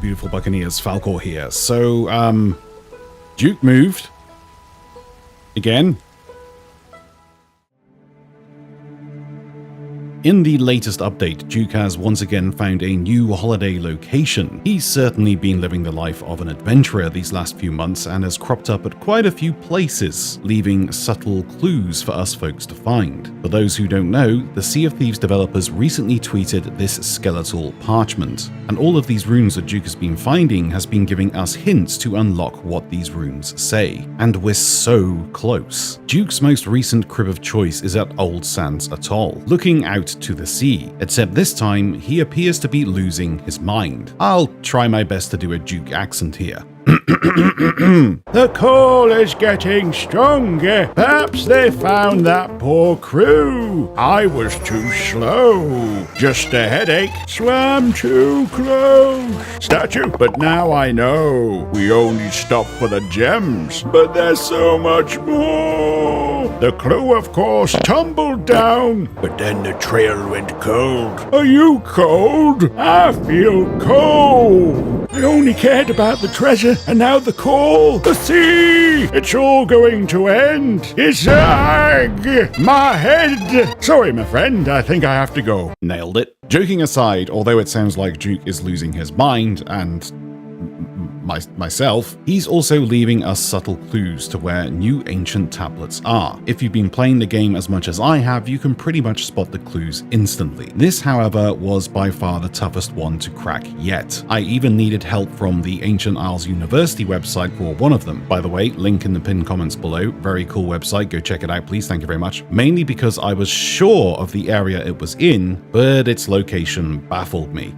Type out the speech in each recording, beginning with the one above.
beautiful Buccaneers, Falcore here. So, Duke moved. Again. In the latest update, Duke has once again found a new holiday location. He's certainly been living the life of an adventurer these last few months and has cropped up at quite a few places, leaving subtle clues for us folks to find. For those who don't know, the Sea of Thieves developers recently tweeted this skeletal parchment, and all of these runes that Duke has been finding has been giving us hints to unlock what these runes say. And we're so close. Duke's most recent crib of choice is at Old Sands Atoll, looking out to the sea, except this time he appears to be losing his mind. I'll try my best to do a Duke accent here. The call is getting stronger. Perhaps they found that poor crew. I was too slow. Just a headache. Swam too close. Statue. But now I know. We only stopped for the gems. But there's so much more. The crew, of course, tumbled down. But then the trail went cold. Are you cold? I feel cold. I only cared about the treasure, and now the call, the sea. It's all going to end. Izag! My head! Sorry, my friend, I think I have to go. Nailed it. Joking aside, although it sounds like Duke is losing his mind, and myself, he's also leaving us subtle clues to where new ancient tablets are. If you've been playing the game as much as I have, you can pretty much spot the clues instantly. This, however, was by far the toughest one to crack yet. I even needed help from the Ancient Isles University website for one of them. By the way, link in the pinned comments below. Very cool website, go check it out please, thank you very much. Mainly because I was sure of the area it was in, but its location baffled me.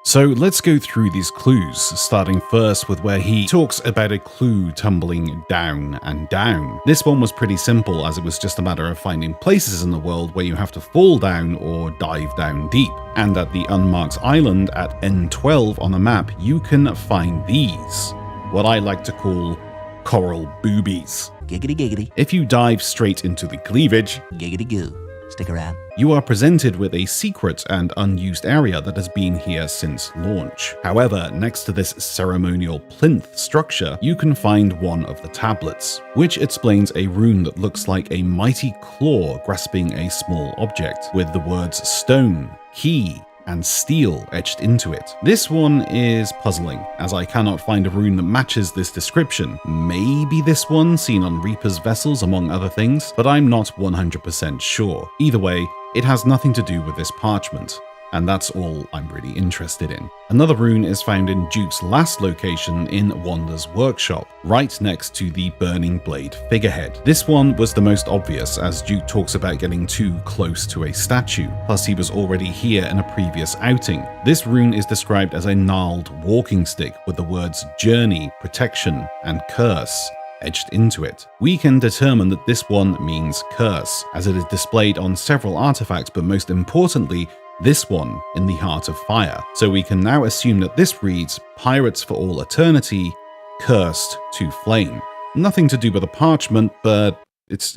So let's go through these clues, starting first with where he talks about a clue tumbling down and down. This one was pretty simple, as it was just a matter of finding places in the world where you have to fall down or dive down deep. And at the unmarked island at N12 on the map, you can find these, what I like to call coral boobies. Giggity giggity. If you dive straight into the cleavage, Giggity goo. Stick around. You are presented with a secret and unused area that has been here since launch. However, next to this ceremonial plinth structure, you can find one of the tablets, which explains a rune that looks like a mighty claw grasping a small object, with the words stone, key, and steel etched into it. This one is puzzling, as I cannot find a rune that matches this description. Maybe this one seen on Reaper's vessels among other things, but I'm not 100% sure. Either way, it has nothing to do with this parchment, and that's all I'm really interested in. Another rune is found in Duke's last location in Wanda's workshop, right next to the burning blade figurehead. This one was the most obvious, as Duke talks about getting too close to a statue, plus he was already here in a previous outing. This rune is described as a gnarled walking stick with the words journey, protection, and curse etched into it. We can determine that this one means curse, as it is displayed on several artifacts, but most importantly, this one in the Heart of Fire. So we can now assume that this reads Pirates for All Eternity, Cursed to Flame. Nothing to do with the parchment, but it's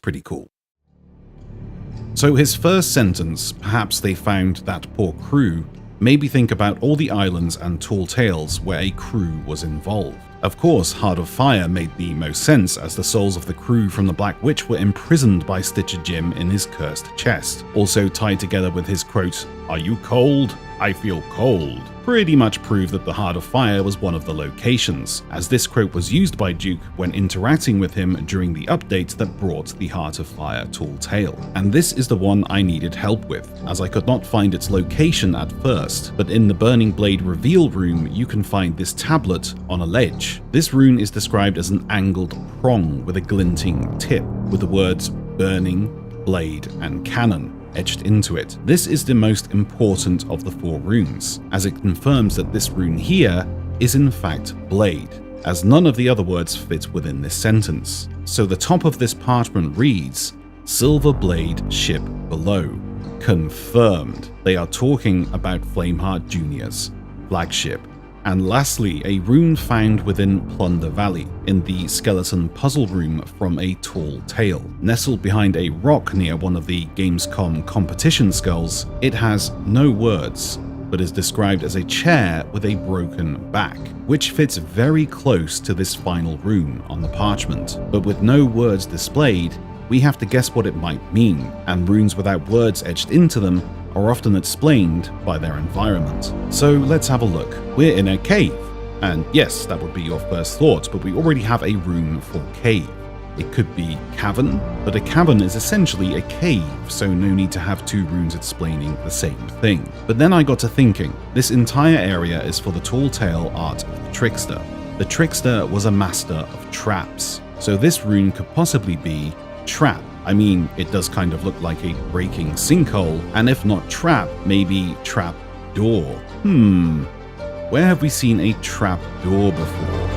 pretty cool. So his first sentence, perhaps they found that poor crew, made me think about all the islands and tall tales where a crew was involved. Of course, Heart of Fire made the most sense, as the souls of the crew from the Black Witch were imprisoned by Stitcher Jim in his cursed chest. Also tied together with his quote, "Are you cold? I feel cold," pretty much proved that the Heart of Fire was one of the locations, as this quote was used by Duke when interacting with him during the update that brought the Heart of Fire tall tale. And this is the one I needed help with, as I could not find its location at first, but in the Burning Blade reveal room you can find this tablet on a ledge. This rune is described as an angled prong with a glinting tip, with the words burning, blade, and cannon etched into it. This is the most important of the four runes, as it confirms that this rune here is in fact blade, as none of the other words fit within this sentence. So the top of this parchment reads, Silver Blade ship below. Confirmed. They are talking about Flameheart Jr.'s flagship, And lastly, a rune found within Plunder Valley, in the skeleton puzzle room from a tall tale. Nestled behind a rock near one of the Gamescom competition skulls, it has no words, but is described as a chair with a broken back, which fits very close to this final rune on the parchment. But with no words displayed, we have to guess what it might mean, and runes without words etched into them are often explained by their environment. So let's have a look. We're in a cave, and yes, that would be your first thought, but we already have a rune for cave. It could be cavern, but a cavern is essentially a cave, so no need to have two runes explaining the same thing. But then I got to thinking, this entire area is for the tall tale art of the Trickster. The Trickster was a master of traps, so this rune could possibly be trap. I mean, it does kind of look like a breaking sinkhole, and if not trap, maybe trap door. Where have we seen a trap door before?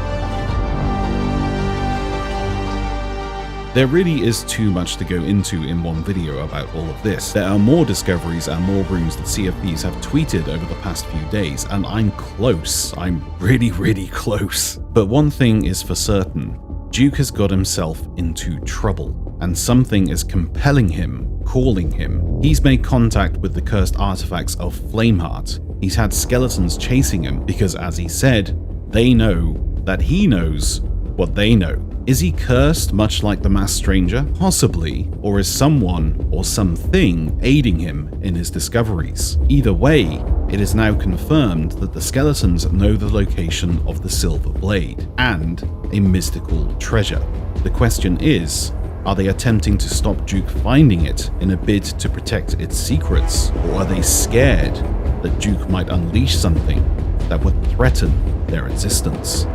There really is too much to go into in one video about all of this. There are more discoveries and more runes that Sea of Thieves have tweeted over the past few days, and I'm close. I'm really close. But one thing is for certain. Duke has got himself into trouble, and something is compelling him, calling him. He's made contact with the cursed artifacts of Flameheart. He's had skeletons chasing him because, as he said, they know that he knows what they know. Is he cursed much like the masked stranger? Possibly. Or is someone or something aiding him in his discoveries? Either way, it is now confirmed that the skeletons know the location of the Silver Blade and a mystical treasure. The question is, are they attempting to stop Duke finding it in a bid to protect its secrets? Or are they scared that Duke might unleash something that would threaten their existence?